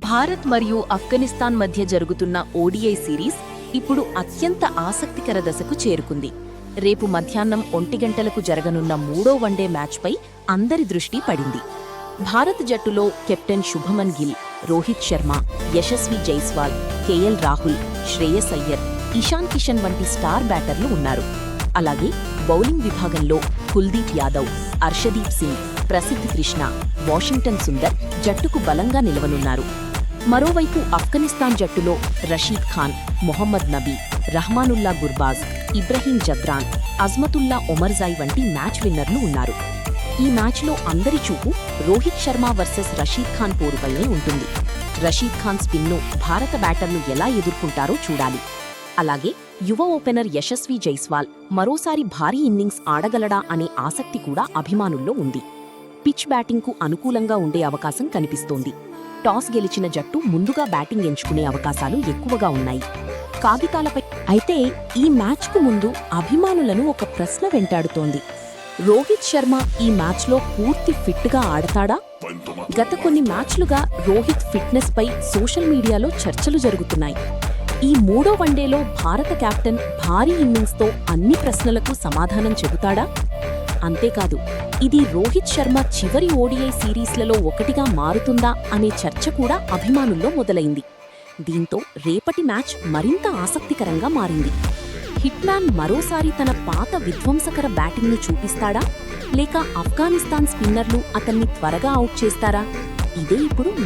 భారత్ మరియు ఆఫ్ఘనిస్తాన్ మధ్య జరుగుతున్న ఓడిఐ సిరీస్ ఇప్పుడు అత్యంత ఆసక్తికర దశకు చేరుకుంది. రేపు మధ్యాహ్నం 1 గంటలకు జరగనున్న 3వ వన్డే మ్యాచ్పై అందరి దృష్టి పడింది. భారత జట్టులో కెప్టెన్ శుభమన్ గిల్, రోహిత్ శర్మ, యశస్వి జైస్వాల్, కేఎల్ రాహుల్, శ్రేయస్ అయ్యర్, ఇషాన్ కిషన్ వంటి స్టార్ బ్యాటర్లు ఉన్నారు. అలాగే బౌలింగ్ విభాగంలో కుల్దీప్ యాదవ్, అర్షదీప్ సింగ్, ప్రసిద్ధ్ కృష్ణ, వాషింగ్టన్ సుందర్ జట్టుకు బలంగా నిలవనున్నారు. మరోవైపు ఆఫ్ఘనిస్తాన్ జట్టులో రషీద్ ఖాన్, మొహమ్మద్ నబీ, రహమానుల్లా గుర్బాజ్, ఇబ్రహీం జద్రాన్, అజ్మతుల్లా ఒమర్జాయ్ వంటి మ్యాచ్ విన్నర్లు ఉన్నారు. ఈ మ్యాచ్లో అందరి చూపు రోహిత్ శర్మ వర్సెస్ రషీద్ ఖాన్ పోరుపైనే ఉంటుంది. రషీద్ ఖాన్ స్పిన్ను భారత బ్యాటర్లు ఎలా ఎదుర్కొంటారో చూడాలి. అలాగే యువ ఓపెనర్ యశస్వి జైస్వాల్ మరోసారి భారీ ఇన్నింగ్స్ ఆడగలడా అనే ఆసక్తి కూడా అభిమానుల్లో ఉంది. పిచ్ బ్యాటింగ్కు అనుకూలంగా ఉండే అవకాశం కనిపిస్తోంది. టాస్ గెలిచిన జట్టు ముందుగా బ్యాటింగ్ ఎంచుకునే అవకాశాలు ఎక్కువగా ఉన్నాయి. కాగితాలపై అయితే ఈ మ్యాచ్కు ముందు అభిమానులను ఒక ప్రశ్న వెంటాడుతోంది. రోహిత్ శర్మ ఈ మ్యాచ్లో పూర్తి ఫిట్గా ఆడతాడా? గత కొన్ని మ్యాచ్లుగా రోహిత్ ఫిట్నెస్ పై సోషల్ మీడియాలో చర్చలు జరుగుతున్నాయి. ఈ 3వ వన్డేలో భారత కెప్టెన్ భారీ ఇన్నింగ్స్తో అన్ని ప్రశ్నలకు సమాధానం చెబుతాడా? అంతేకాదు, ఇది రోహిత్ శర్మ చివరి ఓడిఐ సిరీస్లలో ఒకటిగా మారుతుందా అనే చర్చ కూడా అభిమానుల్లో మొదలైంది. దీంతో రేపటి మ్యాచ్ మరింత ఆసక్తికరంగా మారింది. హిట్మ్యాన్ మరోసారి తన పాత విధ్వంసకర బ్యాటింగ్ను చూపిస్తాడా, లేక ఆఫ్ఘనిస్తాన్ స్పిన్నర్లు అతన్ని త్వరగా అవుట్ చేస్తారా? ఇదే ఇప్పుడు